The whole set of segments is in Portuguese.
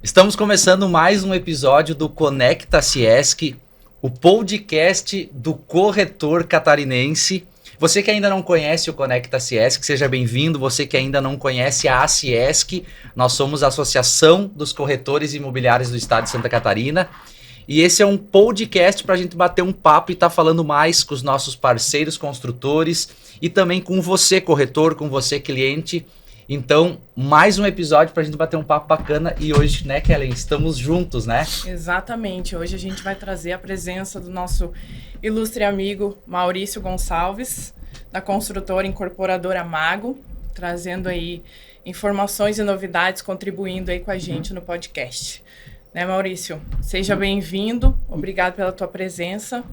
Estamos começando mais um episódio do Conecta Ciesc, o podcast do corretor catarinense. Você que ainda não conhece o Conecta Ciesc, seja bem-vindo. Você que ainda não conhece a Ciesc, nós somos a Associação dos Corretores Imobiliários do Estado de Santa Catarina. E esse é um podcast para a gente bater um papo e estar falando mais com os nossos parceiros construtores e também com você, corretor, com você, cliente. Então, mais um episódio para a gente bater um papo bacana e hoje, né, Kellen, estamos juntos, né? Exatamente, hoje a gente vai trazer a presença do nosso ilustre amigo Maurício Gonçalves, da construtora incorporadora Mago, trazendo aí informações e novidades, contribuindo aí com a gente no podcast. Né, Maurício? Seja bem-vindo, obrigado pela tua presença.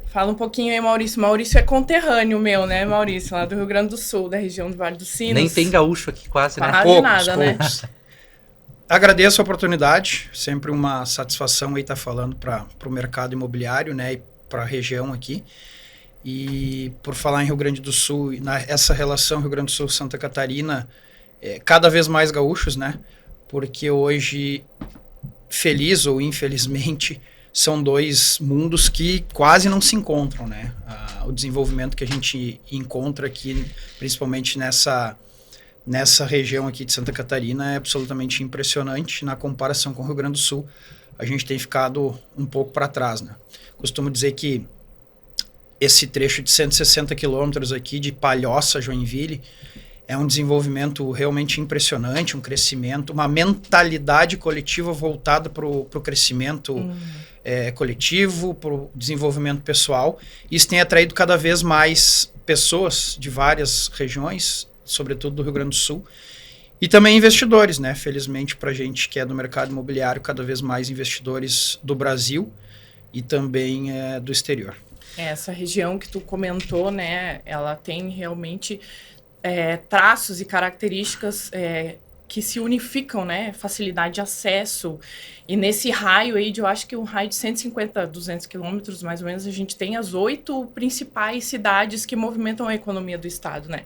Fala um pouquinho aí, Maurício. Maurício é conterrâneo meu, né, Maurício? Lá do Rio Grande do Sul, da região do Vale dos Sinos. Nem tem gaúcho aqui quase, né? Quase nada, né? Agradeço a oportunidade, sempre uma satisfação aí estar falando para o mercado imobiliário, né, e para a região aqui. E por falar em Rio Grande do Sul, e essa relação Rio Grande do Sul-Santa Catarina, cada vez mais gaúchos, né, porque hoje, feliz ou infelizmente, são dois mundos que quase não se encontram, né? O desenvolvimento que a gente encontra aqui, principalmente nessa região aqui de Santa Catarina, é absolutamente impressionante na comparação com o Rio Grande do Sul. A gente tem ficado um pouco para trás, né? Costumo dizer que esse trecho de 160 quilômetros aqui de Palhoça a Joinville é um desenvolvimento realmente impressionante, um crescimento, uma mentalidade coletiva voltada para o crescimento coletivo, para o desenvolvimento pessoal. Isso tem atraído cada vez mais pessoas de várias regiões, sobretudo do Rio Grande do Sul, e também investidores, né? Felizmente, para a gente que é do mercado imobiliário, cada vez mais investidores do Brasil e também do exterior. Essa região que tu comentou, né? Ela tem realmente traços e características que se unificam, né? Facilidade de acesso. E nesse raio aí, eu acho que um raio de 150, 200 quilômetros, mais ou menos, a gente tem as 8 principais cidades que movimentam a economia do estado, né?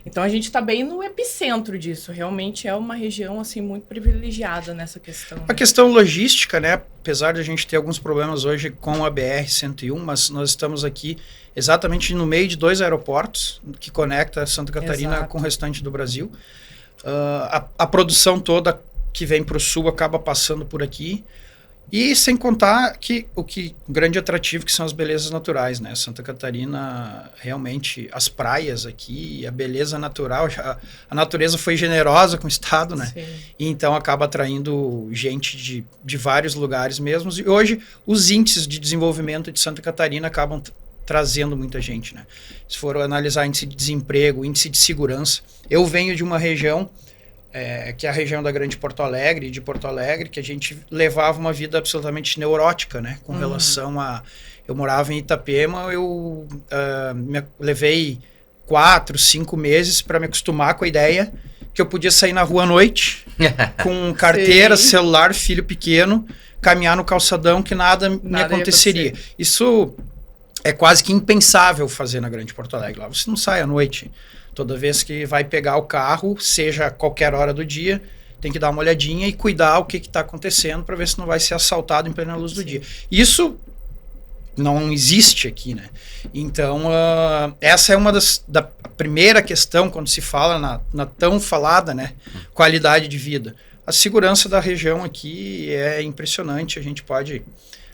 Então, a gente está bem no epicentro disso. Realmente é uma região, assim, muito privilegiada nessa questão. A questão logística, né? Apesar de a gente ter alguns problemas hoje com a BR-101, mas nós estamos aqui exatamente no meio de 2 aeroportos que conecta Santa Catarina com o restante do Brasil. A produção toda que vem para o sul acaba passando por aqui, e sem contar que o grande atrativo que são as belezas naturais, né? Santa Catarina, realmente, as praias aqui, a beleza natural, a natureza foi generosa com o estado, né? Sim. E então acaba atraindo gente de vários lugares mesmos, e hoje os índices de desenvolvimento de Santa Catarina acabam trazendo muita gente, né? Se for analisar índice de desemprego, índice de segurança, eu venho de uma região que é a região da Grande Porto Alegre, que a gente levava uma vida absolutamente neurótica, né? Com relação a... Eu morava em Itapema, eu levei 4, 5 meses para me acostumar com a ideia que eu podia sair na rua à noite, com carteira, celular, filho pequeno, caminhar no calçadão, que nada me aconteceria. Isso é quase que impensável fazer na Grande Porto Alegre. Lá você não sai à noite. Toda vez que vai pegar o carro, seja qualquer hora do dia, tem que dar uma olhadinha e cuidar o que está acontecendo para ver se não vai ser assaltado em plena luz do dia. Isso não existe aqui, né? Então, essa é uma da primeira questão quando se fala na tão falada, né, qualidade de vida. A segurança da região aqui é impressionante. A gente pode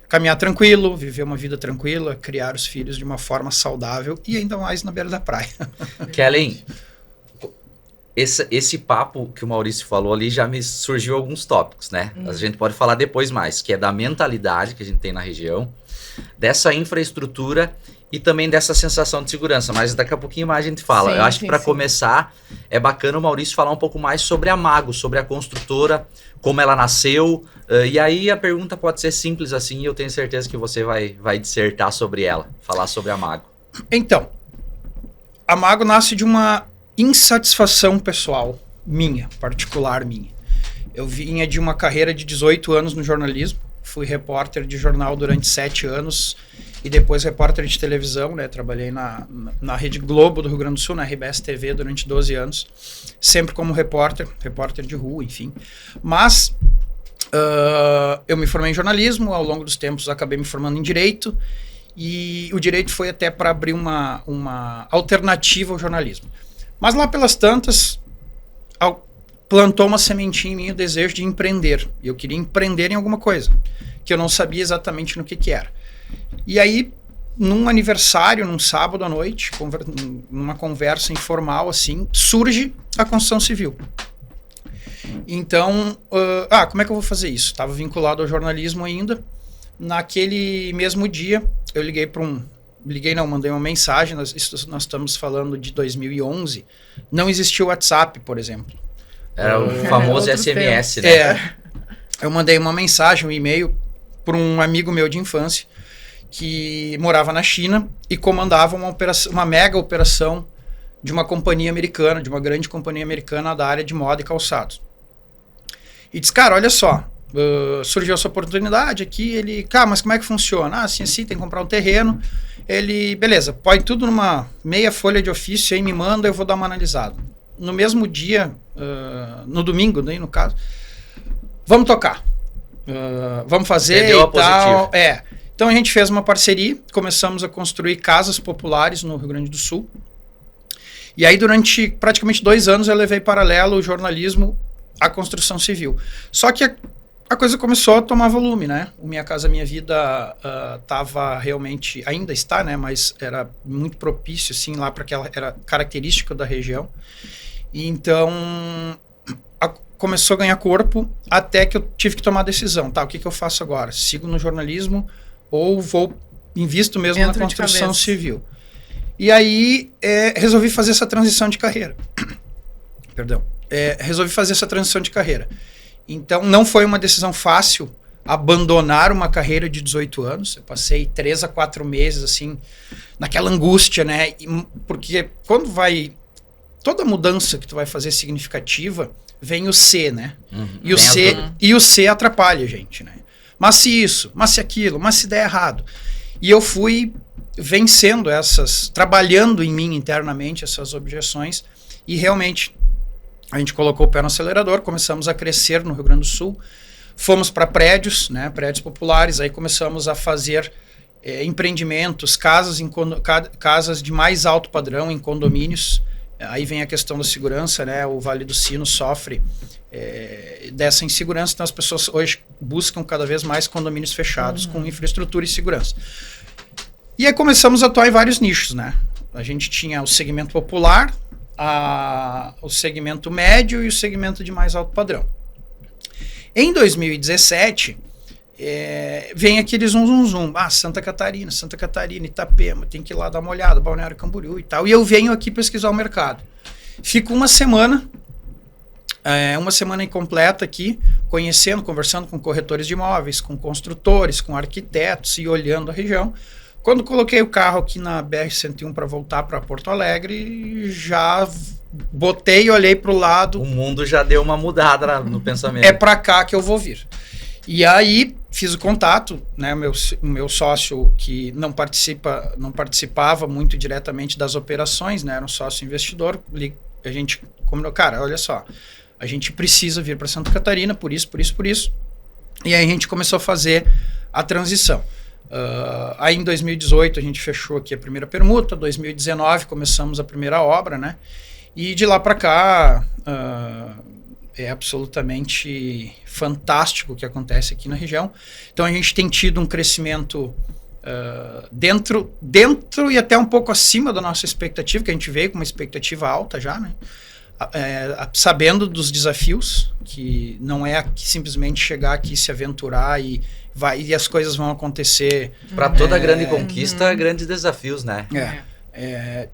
caminhar tranquilo, viver uma vida tranquila, criar os filhos de uma forma saudável e ainda mais na beira da praia. Kellen, esse papo que o Maurício falou ali já me surgiu alguns tópicos, né? A gente pode falar depois mais, que é da mentalidade que a gente tem na região, dessa infraestrutura e também dessa sensação de segurança, mas daqui a pouquinho mais a gente fala. Eu acho que para começar, é bacana o Maurício falar um pouco mais sobre a Mago, sobre a construtora, como ela nasceu, e aí a pergunta pode ser simples assim, e eu tenho certeza que você vai dissertar sobre ela, falar sobre a Mago. Então, a Mago nasce de uma insatisfação pessoal minha, particular minha. Eu vinha de uma carreira de 18 anos no jornalismo, fui repórter de jornal durante 7 anos, e depois repórter de televisão, né? Trabalhei na Rede Globo do Rio Grande do Sul, na RBS TV durante 12 anos, sempre como repórter de rua, enfim. Mas eu me formei em jornalismo, ao longo dos tempos acabei me formando em direito, e o direito foi até para abrir uma alternativa ao jornalismo. Mas lá pelas tantas, plantou uma sementinha em mim o desejo de empreender. E eu queria empreender em alguma coisa, que eu não sabia exatamente no que era. E aí, num aniversário, num sábado à noite, numa conversa informal, assim, surge a construção civil. Então, como é que eu vou fazer isso? Estava vinculado ao jornalismo ainda. Naquele mesmo dia, eu mandei uma mensagem, nós estamos falando de 2011, não existia o WhatsApp, por exemplo. Era o famoso SMS, né? Eu mandei uma mensagem, um e-mail, para um amigo meu de infância, que morava na China e comandava uma mega operação de uma companhia americana, de uma grande companhia americana da área de moda e calçados. E disse, cara, olha só, surgiu essa oportunidade aqui, mas como é que funciona? Assim, tem que comprar um terreno. Beleza, põe tudo numa meia folha de ofício, aí me manda, eu vou dar uma analisada. No mesmo dia, no domingo, daí no caso, vamos tocar. Vamos fazer e tal. Então a gente fez uma parceria, começamos a construir casas populares no Rio Grande do Sul. E aí durante praticamente 2 anos eu levei paralelo o jornalismo à construção civil. Só que a coisa começou a tomar volume, né? O Minha Casa Minha Vida estava realmente, ainda está, né? Mas era muito propício, assim, lá para aquela, era característico da região. E então começou a ganhar corpo até que eu tive que tomar a decisão. Tá, o que eu faço agora? Sigo no jornalismo ou invisto mesmo na construção civil? E aí resolvi fazer essa transição de carreira. Perdão. Resolvi fazer essa transição de carreira. Então, não foi uma decisão fácil abandonar uma carreira de 18 anos. Eu passei 3 a 4 meses, assim, naquela angústia, né? Porque quando toda mudança que tu vai fazer significativa, vem o C, né? E o C atrapalha a gente, né? Mas se isso, mas se aquilo, mas se der errado. E eu fui vencendo trabalhando em mim internamente essas objeções, e realmente a gente colocou o pé no acelerador, começamos a crescer no Rio Grande do Sul, fomos para prédios, né, prédios populares, aí começamos a fazer empreendimentos, casas de mais alto padrão em condomínios. Aí vem a questão da segurança, né, o Vale do Sino sofre dessa insegurança, então as pessoas hoje buscam cada vez mais condomínios fechados com infraestrutura e segurança. E aí começamos a atuar em vários nichos, né? A gente tinha o segmento popular, o segmento médio e o segmento de mais alto padrão. Em 2017, vem aquele zum. Santa Catarina, Itapema, tem que ir lá dar uma olhada, Balneário Camboriú e tal. E eu venho aqui pesquisar o mercado. Fico uma semana incompleta aqui, conversando com corretores de imóveis, com construtores, com arquitetos e olhando a região. Quando coloquei o carro aqui na BR-101 para voltar para Porto Alegre, já botei e olhei para o lado. O mundo já deu uma mudada no pensamento. É para cá que eu vou vir. E aí fiz o contato, né? O meu sócio, que não participava muito diretamente das operações, né? Era um sócio investidor. A gente combinou, cara, olha só, a gente precisa vir para Santa Catarina, por isso. E aí a gente começou a fazer a transição. Aí em 2018 a gente fechou aqui a primeira permuta, 2019 começamos a primeira obra, né? E de lá para cá é absolutamente fantástico o que acontece aqui na região. Então a gente tem tido um crescimento dentro e até um pouco acima da nossa expectativa, que a gente veio com uma expectativa alta já, né? Sabendo dos desafios, que não é simplesmente chegar aqui, se aventurar e as coisas vão acontecer. Para toda grande conquista, grandes desafios, né?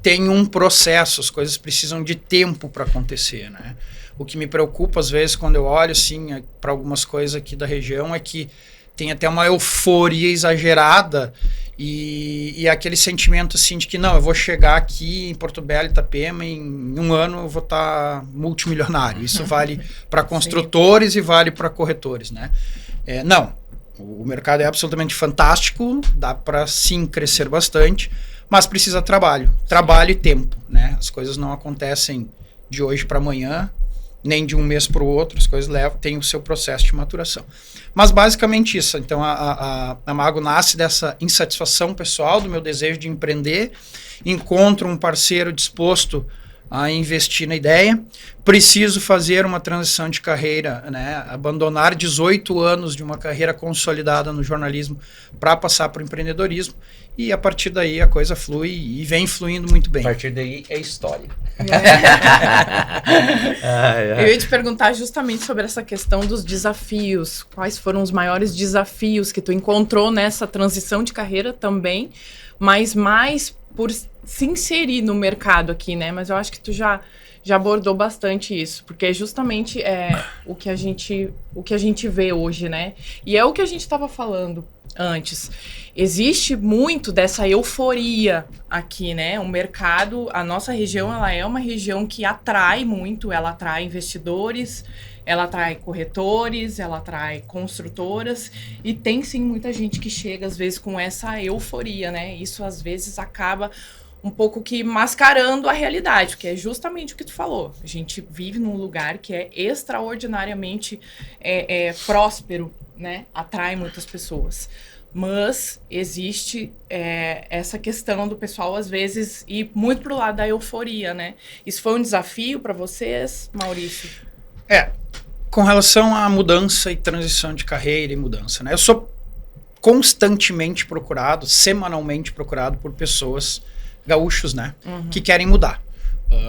Tem um processo, as coisas precisam de tempo para acontecer, né? O que me preocupa às vezes quando eu olho assim, para algumas coisas aqui da região é que tem até uma euforia exagerada e aquele sentimento assim de que não, eu vou chegar aqui em Porto Belo, Itapema, em 1 ano eu vou estar multimilionário. Isso vale para construtores e vale para corretores, né? Não, o mercado é absolutamente fantástico, dá para sim crescer bastante, mas precisa trabalho e tempo, né? As coisas não acontecem de hoje para amanhã, nem de um mês para o outro, as coisas tem o seu processo de maturação. Mas basicamente isso. Então a Mago nasce dessa insatisfação pessoal, do meu desejo de empreender, encontro um parceiro disposto a investir na ideia, preciso fazer uma transição de carreira, né? Abandonar 18 anos de uma carreira consolidada no jornalismo para passar para o empreendedorismo, e a partir daí a coisa flui e vem fluindo muito bem. A partir daí é história. Eu ia te perguntar justamente sobre essa questão dos desafios. Quais foram os maiores desafios que tu encontrou nessa transição de carreira também, mas mais por se inserir no mercado aqui, né? Mas eu acho que tu já abordou bastante isso, porque é justamente o que a gente vê hoje, né? E é o que a gente estava falando antes. Existe muito dessa euforia aqui, né? O mercado, a nossa região, ela é uma região que atrai muito, ela atrai investidores, ela atrai corretores, ela atrai construtoras, e tem sim muita gente que chega às vezes com essa euforia, né? Isso às vezes acaba um pouco que mascarando a realidade, que é justamente o que tu falou. A gente vive num lugar que é extraordinariamente próspero, né? Atrai muitas pessoas. Mas existe essa questão do pessoal, às vezes, ir muito pro lado da euforia, né? Isso foi um desafio para vocês, Maurício? Com relação à mudança e transição de carreira e mudança, né? Eu sou constantemente procurado, semanalmente procurado por pessoas, gaúchos, né? Que querem mudar.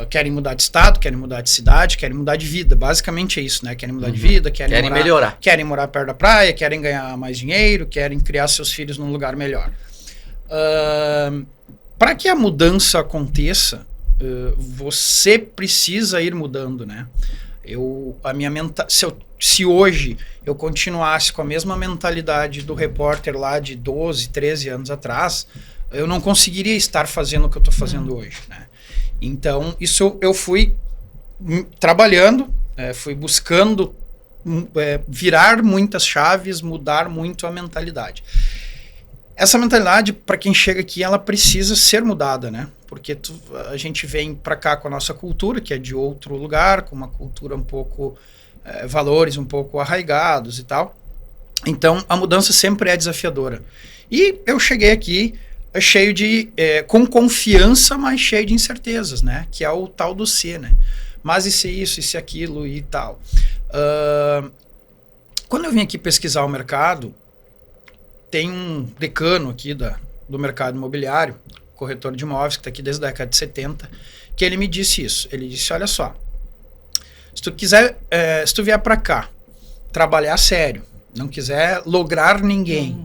Querem mudar de estado, querem mudar de cidade, querem mudar de vida. Basicamente é isso, né? Querem mudar de vida, querem melhorar. Querem morar perto da praia, querem ganhar mais dinheiro, querem criar seus filhos num lugar melhor. Para que a mudança aconteça, você precisa ir mudando, né? Se hoje eu continuasse com a mesma mentalidade do repórter lá de 12, 13 anos atrás, eu não conseguiria estar fazendo o que eu estou fazendo hoje, né? Então, isso eu fui trabalhando, fui buscando virar muitas chaves, mudar muito a mentalidade. Essa mentalidade, para quem chega aqui, ela precisa ser mudada, né? Porque a gente vem para cá com a nossa cultura, que é de outro lugar, com uma cultura um pouco, valores um pouco arraigados e tal. Então, a mudança sempre é desafiadora. E eu cheguei aqui cheio de, com confiança, mas cheio de incertezas, né? Que é o tal do C, né? Mas e se isso, e se aquilo e tal. Quando eu vim aqui pesquisar o mercado, tem um decano aqui do mercado imobiliário, corretor de imóveis, que está aqui desde a década de 70, que ele me disse isso. Ele disse, olha só, se tu vier para cá, trabalhar sério, não quiser lograr ninguém,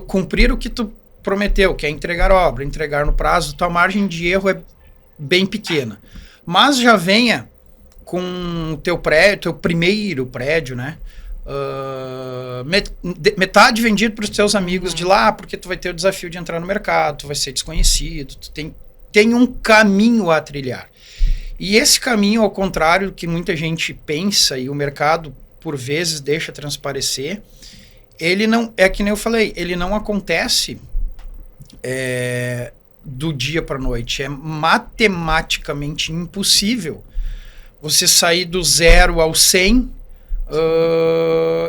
cumprir o que tu prometeu, que é entregar obra, entregar no prazo, tua margem de erro é bem pequena. Mas já venha com o teu primeiro prédio, né? Metade vendido para os teus amigos de lá, porque tu vai ter o desafio de entrar no mercado, tu vai ser desconhecido, tu tem um caminho a trilhar. E esse caminho, ao contrário do que muita gente pensa e o mercado por vezes deixa transparecer, ele não, que nem eu falei, ele não acontece do dia para a noite. É matematicamente impossível você sair do 0 ao 100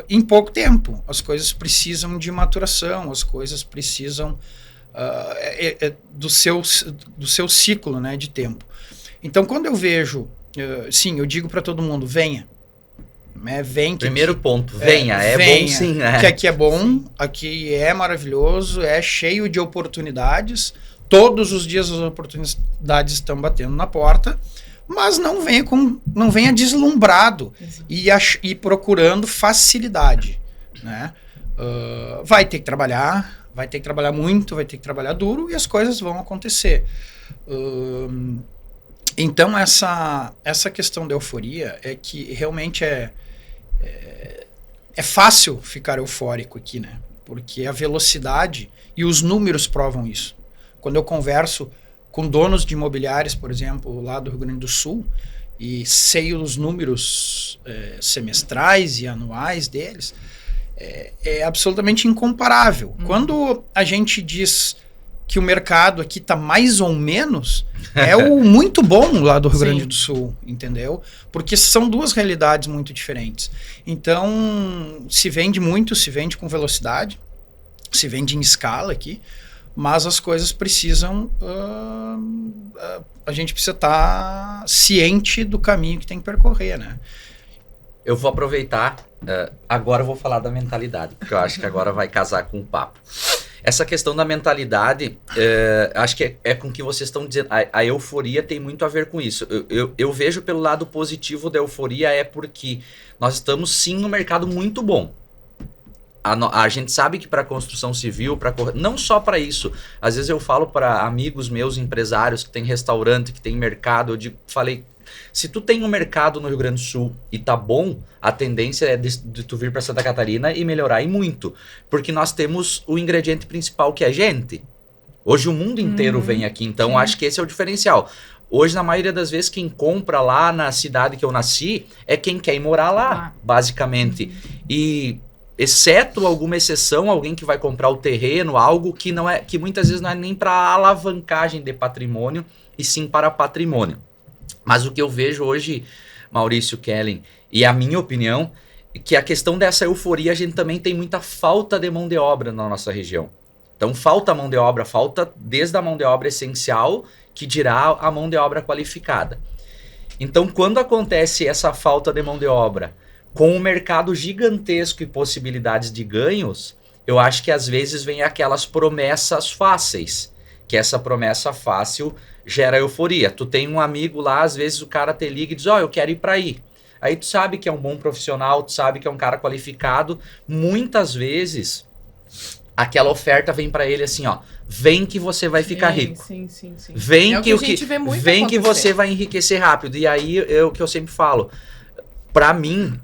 em pouco tempo. As coisas precisam de maturação, as coisas precisam do seu ciclo, né, de tempo. Então, quando eu vejo, sim, eu digo para todo mundo, venha. Vem que primeiro aqui, ponto, venha, bom sim. Que aqui é bom, sim. Aqui é maravilhoso, é cheio de oportunidades, todos os dias as oportunidades estão batendo na porta, mas não venha deslumbrado e procurando facilidade, né? Vai ter que trabalhar muito, vai ter que trabalhar duro e as coisas vão acontecer. Então essa questão da euforia é que realmente é fácil ficar eufórico aqui, né? Porque a velocidade e os números provam isso. Quando eu converso com donos de imobiliários, por exemplo, lá do Rio Grande do Sul, e sei os números semestrais e anuais deles, é absolutamente incomparável. Quando a gente diz que o mercado aqui tá mais ou menos, é o muito bom lá do Rio Grande do Sul, entendeu? Porque são duas realidades muito diferentes. Então, se vende muito, se vende com velocidade, se vende em escala aqui, mas as coisas precisam... a gente precisa estar ciente do caminho que tem que percorrer, né? Eu vou aproveitar, agora eu vou falar da mentalidade, porque eu acho que agora vai casar com o papo. Essa questão da mentalidade, acho que é com o que vocês estão dizendo. A euforia tem muito a ver com isso. Eu vejo pelo lado positivo da euforia porque nós estamos sim no mercado muito bom. A gente sabe que para construção civil, não só para isso. Às vezes eu falo para amigos meus, empresários que tem restaurante, que tem mercado, falei... Se tu tem um mercado no Rio Grande do Sul e tá bom, a tendência é de tu vir para Santa Catarina e melhorar e muito. Porque nós temos o ingrediente principal que é gente. Hoje o mundo inteiro vem aqui, então acho que esse é o diferencial. Hoje, na maioria das vezes, quem compra lá na cidade que eu nasci é quem quer ir morar lá, basicamente. E... exceto alguma exceção, alguém que vai comprar o terreno, algo que não é, que muitas vezes não é nem para alavancagem de patrimônio, e sim para patrimônio. Mas o que eu vejo hoje, Maurício, Kellen, e a minha opinião, é que a questão dessa euforia, a gente também tem muita falta de mão de obra na nossa região. Então falta mão de obra, falta desde a mão de obra essencial, que dirá a mão de obra qualificada. Então quando acontece essa falta de mão de obra, com um mercado gigantesco e possibilidades de ganhos, eu acho que às vezes vem aquelas promessas fáceis, que essa promessa fácil gera euforia. Tu tem um amigo lá, às vezes o cara te liga e diz, eu quero ir para aí. Aí tu sabe que é um bom profissional, tu sabe que é um cara qualificado. Muitas vezes, aquela oferta vem para ele assim, vem que você vai ficar rico. Sim. Vem é que vem que você vai enriquecer rápido. E aí, o que eu sempre falo, para mim...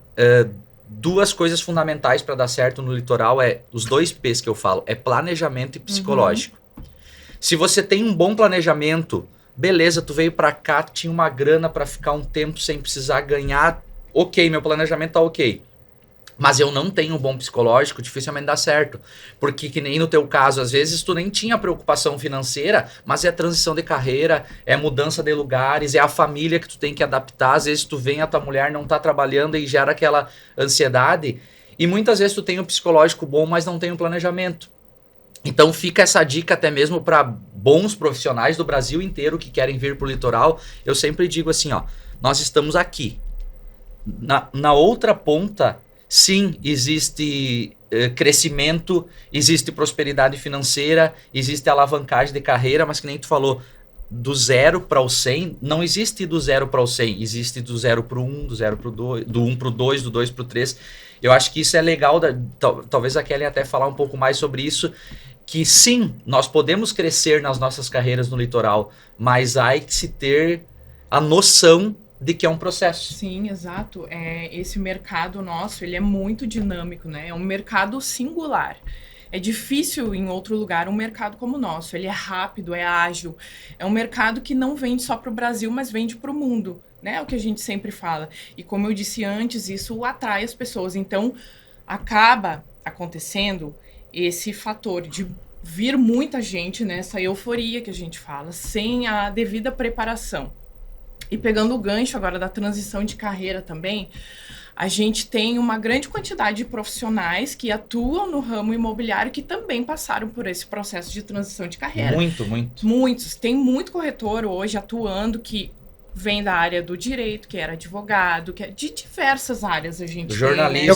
duas coisas fundamentais para dar certo no litoral os dois P's que eu falo, é planejamento e psicológico. Se você tem um bom planejamento, beleza, tu veio para cá, tinha uma grana para ficar um tempo sem precisar ganhar, ok, meu planejamento tá ok. Mas eu não tenho um bom psicológico, dificilmente dá certo. Porque que nem no teu caso, às vezes tu nem tinha preocupação financeira, mas é transição de carreira, é mudança de lugares, é a família que tu tem que adaptar. Às vezes tu vem, a tua mulher não tá trabalhando e gera aquela ansiedade. E muitas vezes tu tem um psicológico bom, mas não tem um planejamento. Então fica essa dica até mesmo para bons profissionais do Brasil inteiro que querem vir pro litoral. Eu sempre digo assim, nós estamos aqui. Na outra ponta... sim, existe crescimento, existe prosperidade financeira, existe alavancagem de carreira, mas que nem tu falou, do 0 para o 100, não existe do 0 para o 100, existe do 0 para o 1, do 0 para o 2, do 1 para o 2, do 2 para o 3. Eu acho que isso é legal, talvez a Kelly até falar um pouco mais sobre isso, que sim, nós podemos crescer nas nossas carreiras no litoral, mas há que se ter a noção de que é um processo. Sim, exato. Esse mercado nosso, ele é muito dinâmico, né? É um mercado singular. É difícil em outro lugar um mercado como o nosso. Ele é rápido, é ágil. É um mercado que não vende só para o Brasil, mas vende para o mundo, né? É o que a gente sempre fala. E como eu disse antes, isso atrai as pessoas. Então, acaba acontecendo esse fator de vir muita gente nessa euforia que a gente fala, sem a devida preparação. E pegando o gancho agora da transição de carreira também, a gente tem uma grande quantidade de profissionais que atuam no ramo imobiliário que também passaram por esse processo de transição de carreira. Muito. Muitos. Tem muito corretor hoje atuando que vem da área do direito, que era advogado, que é de diversas áreas a gente jornalista, tem, né?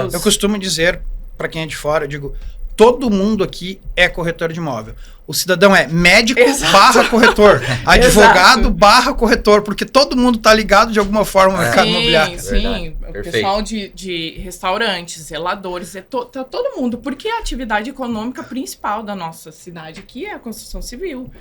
Eu costumo dizer para quem é de fora, eu digo, todo mundo aqui é corretor de imóvel. O cidadão é médico barra corretor, advogado barra corretor, porque todo mundo tá ligado de alguma forma no mercado imobiliário. Sim, o pessoal de restaurantes, zeladores, tá todo mundo, porque a atividade econômica principal da nossa cidade aqui é a construção civil.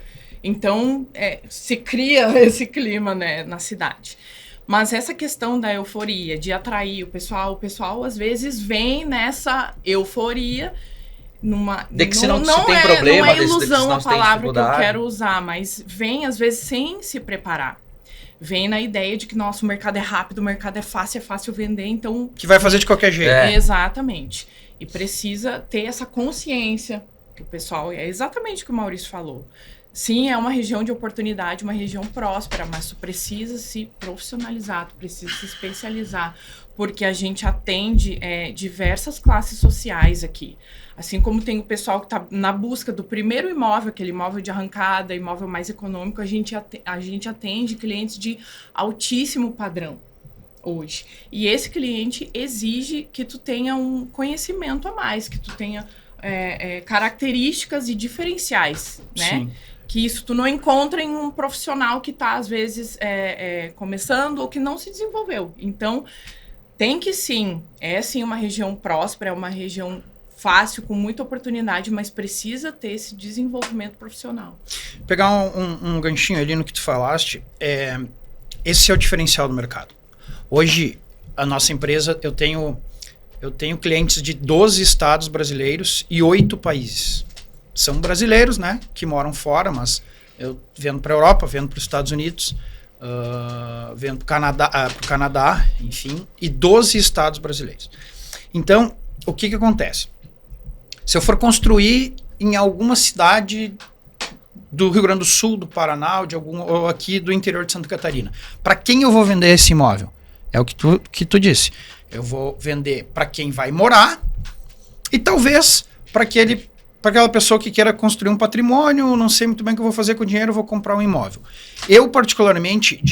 Então, se cria esse clima, né, na cidade. Mas essa questão da euforia, de atrair o pessoal às vezes vem nessa euforia, de que se não tem problema, não é ilusão a palavra que eu quero usar, mas vem às vezes sem se preparar. Vem na ideia de que nosso mercado é rápido, o mercado é fácil vender, então... Que vai fazer de qualquer jeito. Exatamente. E precisa ter essa consciência que o pessoal, é exatamente o que o Maurício falou. Sim, é uma região de oportunidade, uma região próspera, mas tu precisa se profissionalizar, tu precisa se especializar, porque a gente atende diversas classes sociais aqui. Assim como tem o pessoal que está na busca do primeiro imóvel, aquele imóvel de arrancada, imóvel mais econômico, a gente atende clientes de altíssimo padrão hoje. E esse cliente exige que tu tenha um conhecimento a mais, que tu tenha características e diferenciais, né? Sim. Que isso tu não encontra em um profissional que está, às vezes, começando ou que não se desenvolveu. Então, tem que sim, sim uma região próspera, é uma região fácil, com muita oportunidade, mas precisa ter esse desenvolvimento profissional. Pegar um ganchinho ali no que tu falaste, esse é o diferencial do mercado. Hoje, a nossa empresa, eu tenho clientes de 12 estados brasileiros e 8 países. São brasileiros, né, que moram fora, mas eu vendo para a Europa, vendo para os Estados Unidos, vendo para o Canadá, enfim, e 12 estados brasileiros. Então, o que acontece? Se eu for construir em alguma cidade do Rio Grande do Sul, do Paraná, ou aqui do interior de Santa Catarina, para quem eu vou vender esse imóvel? É o que tu disse. Eu vou vender para quem vai morar e talvez para aquela pessoa que queira construir um patrimônio, não sei muito bem o que eu vou fazer com o dinheiro, eu vou comprar um imóvel. Eu, particularmente,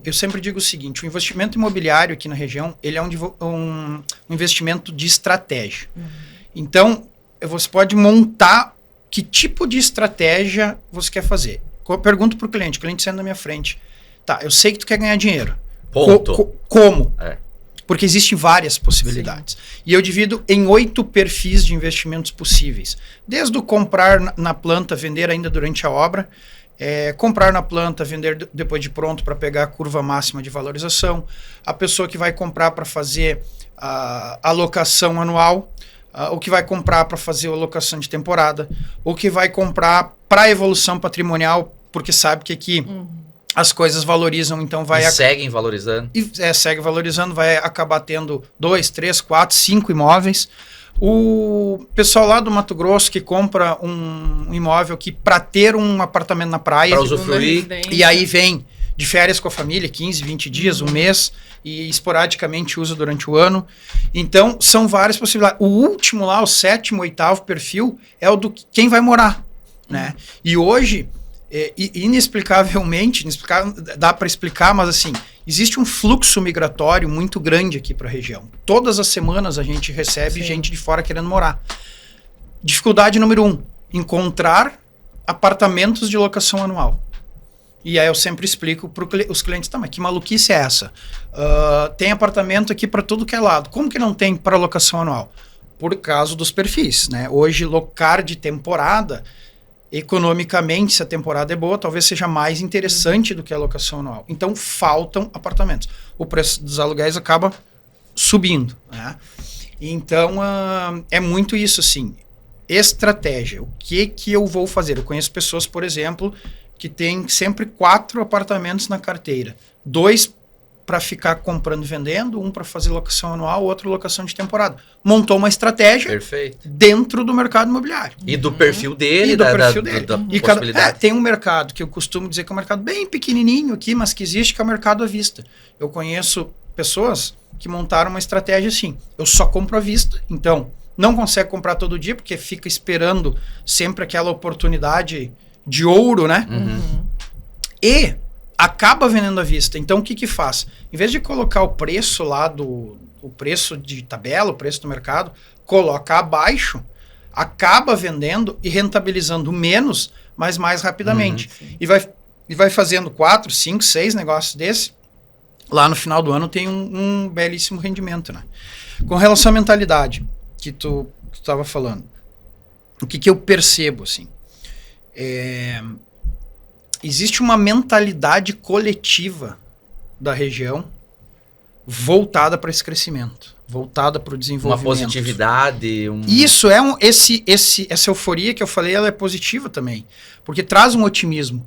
eu sempre digo o seguinte, o investimento imobiliário aqui na região, ele é um investimento de estratégia. Então, você pode montar que tipo de estratégia você quer fazer. Eu pergunto para o cliente senta na minha frente, tá, eu sei que tu quer ganhar dinheiro. Ponto. Como? Porque existem várias possibilidades. Sim. E eu divido em 8 perfis de investimentos possíveis. Desde o comprar na planta, vender ainda durante a obra, comprar na planta, vender depois de pronto para pegar a curva máxima de valorização, a pessoa que vai comprar para fazer a alocação anual, o que vai comprar para fazer a alocação de temporada, o que vai comprar para evolução patrimonial, porque sabe que aqui... as coisas valorizam, então vai... seguem valorizando. Segue valorizando, vai acabar tendo 2, 3, 4, 5 imóveis. O pessoal lá do Mato Grosso que compra um imóvel aqui para ter um apartamento na praia. Para usufruir. E aí vem de férias com a família, 15, 20 dias, um mês, e esporadicamente usa durante o ano. Então, são várias possibilidades. O último lá, o 7º, 8º perfil, é o do quem vai morar, né? E hoje... inexplicavelmente, dá para explicar, mas assim, existe um fluxo migratório muito grande aqui para a região. Todas as semanas a gente recebe gente de fora querendo morar. Dificuldade número 1, encontrar apartamentos de locação anual. E aí eu sempre explico para os clientes, tá, mas que maluquice é essa? Tem apartamento aqui para tudo que é lado. Como que não tem para locação anual? Por causa dos perfis, né? Hoje, locar de temporada... economicamente, se a temporada é boa, talvez seja mais interessante do que a locação anual. Então, faltam apartamentos. O preço dos aluguéis acaba subindo, né? Então, é muito isso, assim. Estratégia. O que eu vou fazer? Eu conheço pessoas, por exemplo, que têm sempre 4 apartamentos na carteira. 2 para ficar comprando e vendendo, um para fazer locação anual, outro locação de temporada. Montou uma estratégia dentro do mercado imobiliário. E do perfil dele, da possibilidade. E tem um mercado que eu costumo dizer que é um mercado bem pequenininho aqui, mas que existe, que é o mercado à vista. Eu conheço pessoas que montaram uma estratégia assim, eu só compro à vista, então não consegue comprar todo dia, porque fica esperando sempre aquela oportunidade de ouro, né? E acaba vendendo à vista. Então, o que faz? Em vez de colocar o preço lá o preço de tabela, o preço do mercado, coloca abaixo, acaba vendendo e rentabilizando menos, mas mais rapidamente. E vai fazendo 4, 5, 6 negócios desse. Lá no final do ano tem um belíssimo rendimento, né? Com relação à mentalidade que tu estava falando, o que eu percebo, assim? Existe uma mentalidade coletiva da região voltada para esse crescimento, voltada para o desenvolvimento. Uma positividade. Isso essa euforia que eu falei, ela é positiva também, porque traz um otimismo.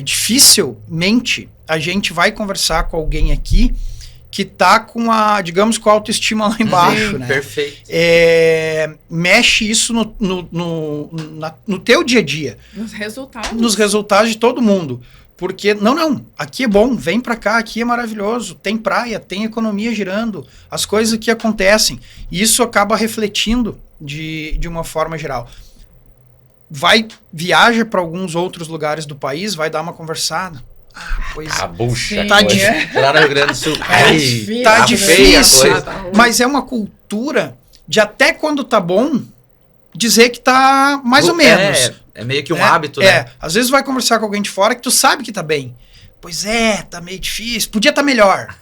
Dificilmente a gente vai conversar com alguém aqui que tá com a, digamos, com a autoestima lá embaixo, né? Perfeito. Mexe isso no teu dia a dia. Nos resultados. Nos resultados de todo mundo. Porque, não, aqui é bom, vem pra cá, aqui é maravilhoso, tem praia, tem economia girando, as coisas que acontecem. E isso acaba refletindo de uma forma geral. Viaja para alguns outros lugares do país, vai dar uma conversada. Bucha. Tá lá no Rio Grande do Sul. Tá difícil, mas é uma cultura de até quando tá bom, dizer que tá mais ou menos. É meio que um hábito, né? Às vezes vai conversar com alguém de fora que tu sabe que tá bem. Pois tá meio difícil, podia tá melhor.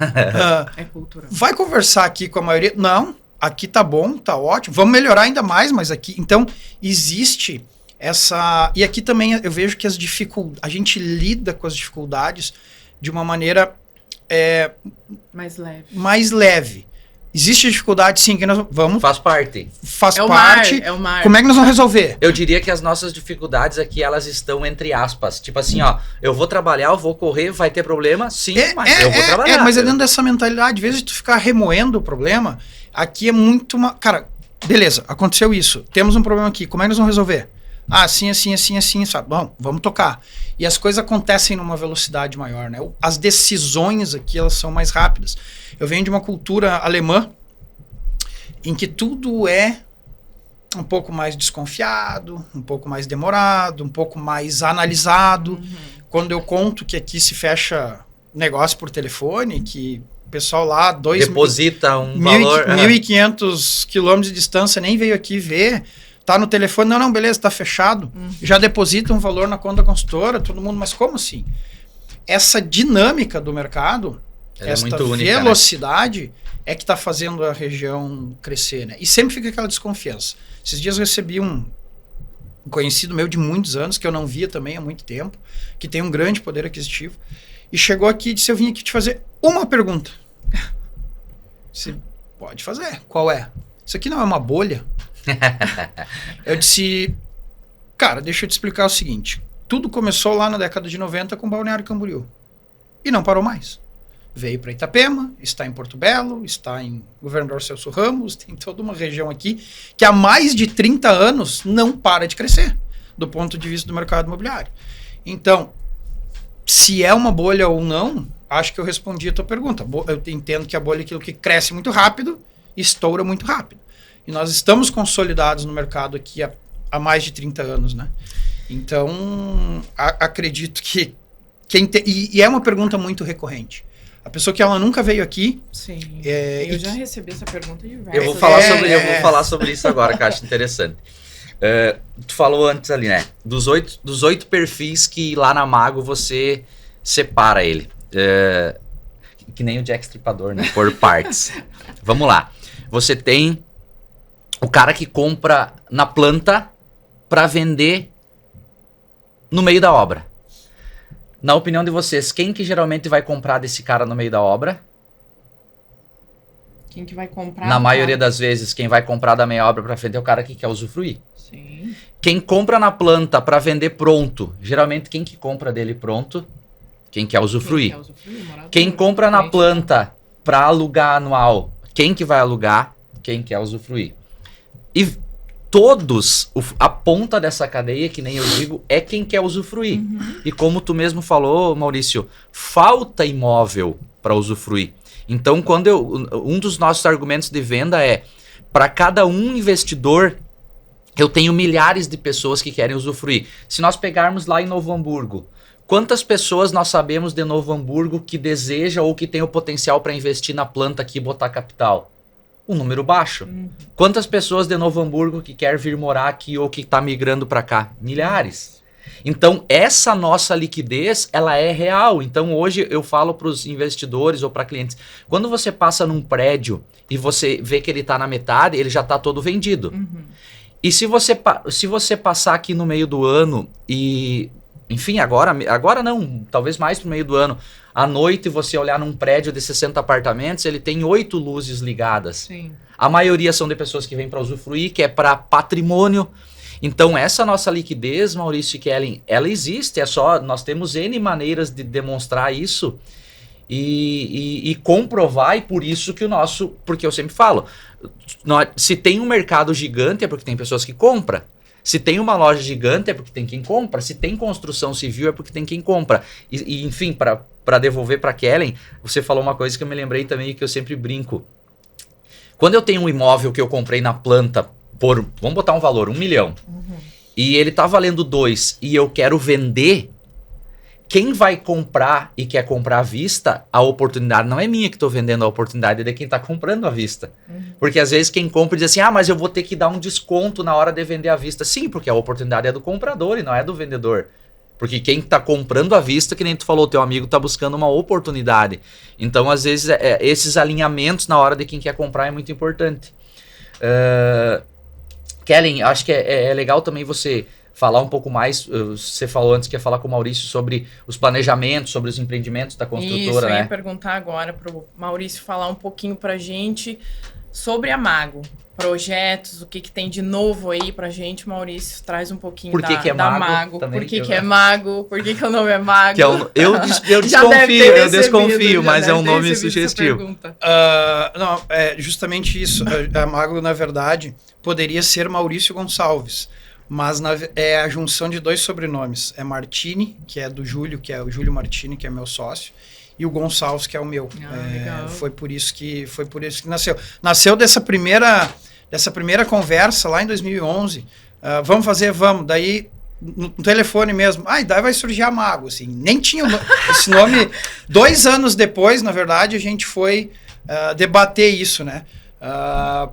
É cultura. Vai conversar aqui com a maioria. Não, aqui tá bom, tá ótimo. Vamos melhorar ainda mais, mas aqui... Então, existe essa... E aqui também eu vejo que a gente lida com as dificuldades de uma maneira mais leve. Existe dificuldade, sim, que nós vamos... Faz parte. Faz parte. É o mar. Como é que nós vamos resolver? Eu diria que as nossas dificuldades aqui, elas estão entre aspas. Tipo assim, ó, eu vou trabalhar, eu vou correr, vai ter problema? Sim, mas eu vou trabalhar. Mas é dentro dessa mentalidade. Às vezes tu ficar remoendo o problema, aqui é muito... Cara, beleza, aconteceu isso. Temos um problema aqui, como é que nós vamos resolver? Assim, sabe? Bom, vamos tocar. E as coisas acontecem numa velocidade maior, né? As decisões aqui, elas são mais rápidas. Eu venho de uma cultura alemã em que tudo é um pouco mais desconfiado, um pouco mais demorado, um pouco mais analisado. Quando eu conto que aqui se fecha negócio por telefone, que o pessoal lá... Deposita um valor... 1.500 quilômetros de distância, nem veio aqui ver... Tá no telefone, não, beleza, tá fechado. Já deposita um valor na conta da consultora, todo mundo, mas como assim? Essa dinâmica do mercado, essa velocidade, né? É que tá fazendo a região crescer, né? E sempre fica aquela desconfiança. Esses dias eu recebi um conhecido meu de muitos anos, que eu não via também há muito tempo, que tem um grande poder aquisitivo, e chegou aqui e disse, eu vim aqui te fazer uma pergunta. Você pode fazer. Qual é? Isso aqui não é uma bolha? Eu disse, cara, deixa eu te explicar o seguinte. Tudo começou lá na década de 90 com Balneário Camboriú. E não parou mais. Veio para Itapema, está em Porto Belo, está em Governador Celso Ramos, tem toda uma região aqui que há mais de 30 anos não para de crescer, do ponto de vista do mercado imobiliário. Então, se é uma bolha ou não, acho que eu respondi a tua pergunta. Eu entendo que a bolha é aquilo que cresce muito rápido e estoura muito rápido. E nós estamos consolidados no mercado aqui há mais de 30 anos, né? Então, acredito que... E é uma pergunta muito recorrente. A pessoa que ela nunca veio aqui... Sim, eu já recebi essa pergunta diversas. Eu vou falar sobre isso agora, que eu acho interessante. Tu falou antes ali, né? Dos 8 perfis que lá na Mago você separa ele. Que nem o Jack Stripador, né? Por partes. Vamos lá. Você tem... o cara que compra na planta para vender no meio da obra. Na opinião de vocês, quem que geralmente vai comprar desse cara no meio da obra? Quem que vai comprar? Na maioria das vezes, quem vai comprar da meia obra para frente é o cara que quer usufruir. Sim. Quem compra na planta para vender pronto, geralmente quem que compra dele pronto? Quem quer usufruir. Quem compra na planta para alugar anual, quem que vai alugar? Quem quer usufruir. E todos, a ponta dessa cadeia, que nem eu digo, é quem quer usufruir. E como tu mesmo falou, Maurício, falta imóvel para usufruir. Então, um dos nossos argumentos de venda é, para cada um investidor, eu tenho milhares de pessoas que querem usufruir. Se nós pegarmos lá em Novo Hamburgo, quantas pessoas nós sabemos de Novo Hamburgo que deseja ou que tem o potencial para investir na planta aqui e botar capital? Um número baixo. Quantas pessoas de Novo Hamburgo que quer vir morar aqui ou que está migrando para cá? Milhares. Então, essa nossa liquidez, ela é real. Então, hoje eu falo para os investidores ou para clientes, quando você passa num prédio e você vê que ele está na metade, ele já está todo vendido. E se você passar aqui no meio do ano e... Enfim, agora não, talvez mais pro meio do ano, à noite você olhar num prédio de 60 apartamentos, ele tem 8 luzes ligadas. Sim. A maioria são de pessoas que vêm para usufruir, que é para patrimônio. Então essa nossa liquidez, Maurício e Kellen, ela existe, nós temos N maneiras de demonstrar isso. e comprovar, e por isso que porque eu sempre falo, se tem um mercado gigante é porque tem pessoas que compram. Se tem uma loja gigante é porque tem quem compra. Se tem construção civil é porque tem quem compra. Enfim, para devolver para Kellen, você falou uma coisa que eu me lembrei também que eu sempre brinco. Quando eu tenho um imóvel que eu comprei na planta vamos botar um valor, 1 milhão, e ele tá valendo 2 e eu quero vender, quem vai comprar e quer comprar à vista, a oportunidade não é minha que estou vendendo, a oportunidade é de quem está comprando à vista. Porque às vezes quem compra diz assim, mas eu vou ter que dar um desconto na hora de vender à vista. Sim, porque a oportunidade é do comprador e não é do vendedor. Porque quem está comprando à vista, que nem tu falou, teu amigo está buscando uma oportunidade. Então, às vezes, esses alinhamentos na hora de quem quer comprar é muito importante. Kellen, acho que é legal também você falar um pouco mais, você falou antes que ia falar com o Maurício sobre os planejamentos, sobre os empreendimentos da construtora, Isso, né? eu ia perguntar agora para o Maurício falar um pouquinho para a gente sobre a Mago. Projetos, o que tem de novo aí pra gente, Maurício, traz um pouquinho da Mago. Também, por que é Mago? Por que o nome é Mago? Eu desconfio, mas é um nome sugestivo. Não, é justamente isso. A Mago, na verdade, poderia ser Maurício Gonçalves, mas é a junção de 2 sobrenomes. É Martini, que é do Júlio, que é o Júlio Martini, que é meu sócio, e o Gonçalves, que é o meu. Foi por isso que nasceu. Nasceu dessa primeira conversa lá em 2011. Vamos. Daí, no telefone mesmo. Daí vai surgir a Mago, assim. Nem tinha esse nome. 2 anos depois, na verdade, a gente foi debater isso, né?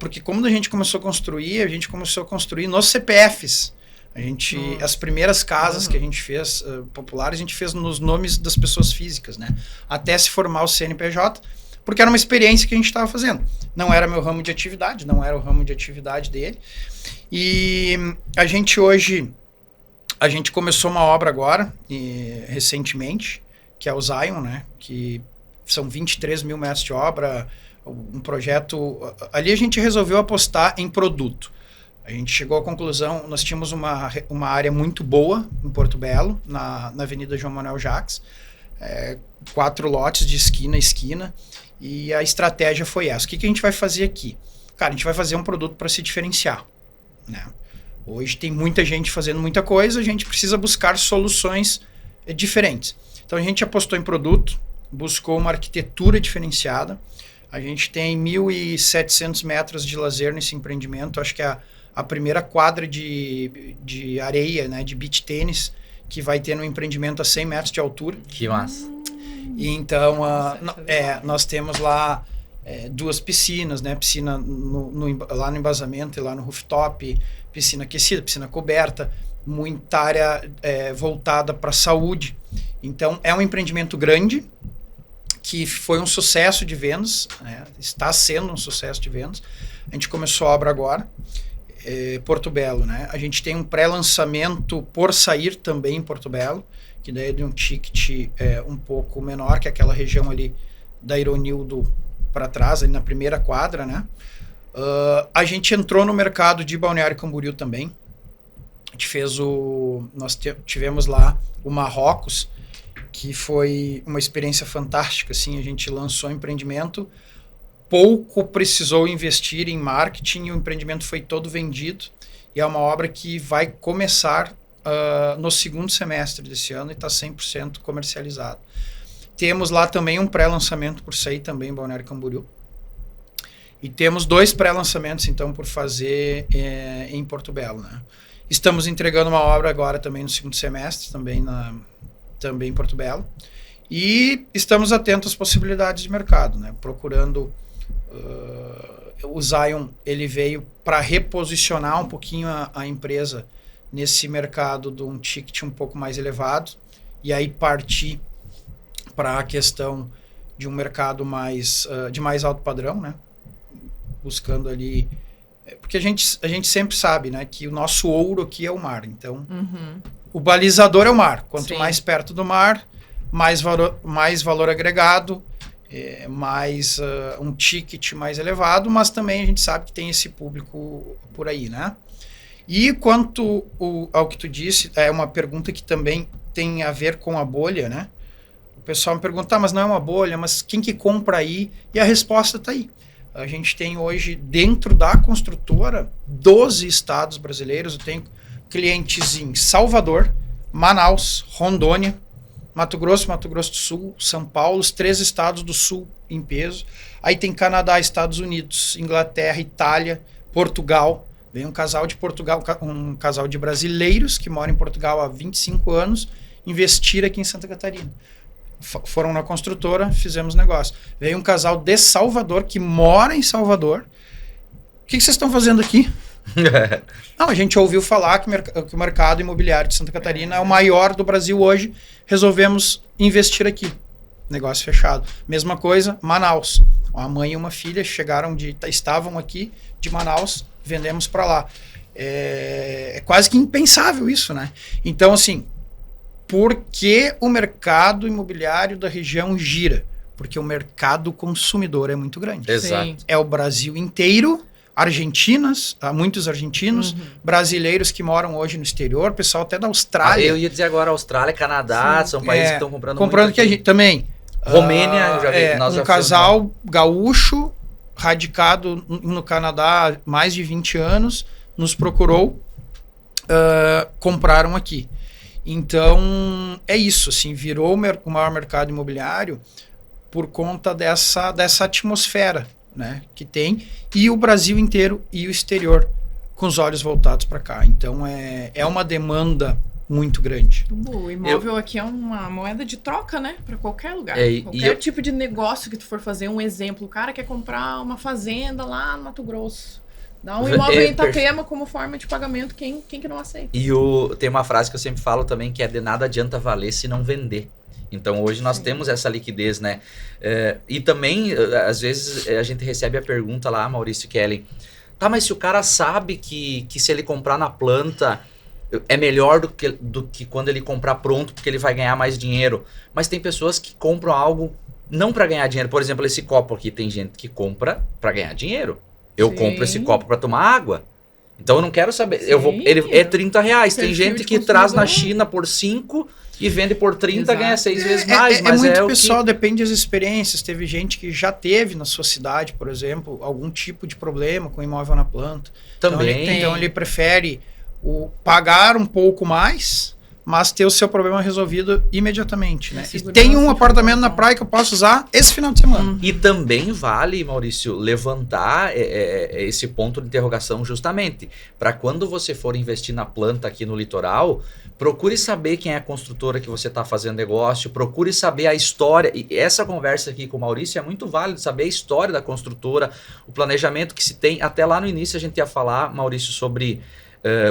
Porque como a gente começou a construir nos CPFs. As primeiras casas que a gente fez populares, a gente fez nos nomes das pessoas físicas, né? Até se formar o CNPJ, porque era uma experiência que a gente estava fazendo. Não era meu ramo de atividade, não era o ramo de atividade dele. E a gente começou uma obra agora, recentemente, que é o Zion, né? Que são 23 mil metros de obra, um projeto... Ali a gente resolveu apostar em produto. A gente chegou à conclusão, nós tínhamos uma área muito boa em Porto Belo, na Avenida João Manuel Jacques, 4 lotes de esquina a esquina, e a estratégia foi essa. O que a gente vai fazer aqui? Cara, a gente vai fazer um produto para se diferenciar, né? Hoje tem muita gente fazendo muita coisa, a gente precisa buscar soluções diferentes. Então a gente apostou em produto, buscou uma arquitetura diferenciada, a gente tem 1.700 metros de lazer nesse empreendimento, acho que a primeira quadra de areia, né, de beach tênis, que vai ter no empreendimento a 100 metros de altura. Que massa. E então, nós temos lá 2 piscinas, né, piscina lá no embasamento e lá no rooftop, piscina aquecida, piscina coberta, muita área voltada para a saúde. Então, é um empreendimento grande, que foi um sucesso de vendas, né, está sendo um sucesso de vendas. A gente começou a obra agora. Porto Belo, né? A gente tem um pré-lançamento por sair também em Porto Belo, que daí é de um ticket um pouco menor que aquela região ali da Ironildo para trás, ali na primeira quadra, né? A gente entrou no mercado de Balneário Camboriú também. A gente fez nós tivemos lá o Marrocos, que foi uma experiência fantástica, assim. A gente lançou o empreendimento, pouco precisou investir em marketing e o empreendimento foi todo vendido. E é uma obra que vai começar no 2º semestre desse ano e está 100% comercializado. Temos lá também um pré-lançamento por sair também em Balneário Camboriú. E temos 2 pré-lançamentos, então, por fazer em Porto Belo, né? Estamos entregando uma obra agora também no 2º semestre, também em Porto Belo. E estamos atentos às possibilidades de mercado, né? Procurando... o Zion, ele veio para reposicionar um pouquinho a empresa nesse mercado de um ticket um pouco mais elevado e aí partir para a questão de um mercado de mais alto padrão, né? Buscando ali... Porque a gente sempre sabe, né, que o nosso ouro aqui é o mar. Então, o balizador é o mar. Quanto mais perto do mar, mais valor agregado, mais um ticket mais elevado, mas também a gente sabe que tem esse público por aí, né? E quanto ao que tu disse, é uma pergunta que também tem a ver com a bolha, né? pessoal me pergunta, mas não é uma bolha, mas quem que compra aí? E a resposta está aí. A gente tem hoje, dentro da construtora, 12 estados brasileiros. Eu tenho clientes em Salvador, Manaus, Rondônia, Mato Grosso do Sul, São Paulo, os 3 estados do Sul em peso. Aí tem Canadá, Estados Unidos, Inglaterra, Itália, Portugal. Vem um casal de Portugal, um casal de brasileiros que moram em Portugal há 25 anos, investir aqui em Santa Catarina. Foram na construtora, fizemos negócio. Veio um casal de Salvador, que mora em Salvador. O que vocês estão fazendo aqui? Não, a gente ouviu falar que o mercado imobiliário de Santa Catarina é o maior do Brasil hoje. Resolvemos investir aqui. Negócio fechado. Mesma coisa, Manaus. Uma mãe e uma filha estavam aqui de Manaus, vendemos para lá. É quase que impensável isso, né? Então, assim, por que o mercado imobiliário da região gira? Porque o mercado consumidor é muito grande. Exato. É o Brasil inteiro, há muitos argentinos, brasileiros que moram hoje no exterior, pessoal até da Austrália. Eu ia dizer agora Austrália, Canadá, são países que estão comprando muito que a gente também. Romênia, eu já vi. Nós já casal gaúcho, radicado no Canadá há mais de 20 anos, nos procurou, compraram aqui. Então, é isso, assim, virou o maior mercado imobiliário por conta dessa atmosfera, né, que tem, e o Brasil inteiro e o exterior com os olhos voltados para cá. Então, é uma demanda muito grande. O imóvel aqui é uma moeda de troca, né? Para qualquer lugar. Qualquer tipo de negócio que tu for fazer, um exemplo. O cara quer comprar uma fazenda lá no Mato Grosso. Dá um imóvel em Itapema como forma de pagamento. Quem que não aceita? E tem uma frase que eu sempre falo também, que é de nada adianta valer se não vender. Então, hoje nós temos essa liquidez, né? E também, às vezes, a gente recebe a pergunta lá, Maurício Kelly, tá, mas se o cara sabe que se ele comprar na planta é melhor do que quando ele comprar pronto, porque ele vai ganhar mais dinheiro. Mas tem pessoas que compram algo não para ganhar dinheiro. Por exemplo, esse copo aqui, tem gente que compra para ganhar dinheiro. Eu compro esse copo para tomar água. Então eu não quero saber. Ele é R$30. Tem gente que traz na China por 5 e vende por 30, ganha 6 vezes mais. Mas muito pessoal, depende das experiências. Teve gente que já teve na sua cidade, por exemplo, algum tipo de problema com imóvel na planta. Também. Então ele prefere pagar um pouco mais, mas ter o seu problema resolvido imediatamente, né? E tem um apartamento na praia que eu posso usar esse final de semana. E também vale, Maurício, levantar esse ponto de interrogação justamente para quando você for investir na planta aqui no litoral, procure saber quem é a construtora que você está fazendo negócio, procure saber a história. E essa conversa aqui com o Maurício é muito válido, saber a história da construtora, o planejamento que se tem. Até lá no início a gente ia falar, Maurício, sobre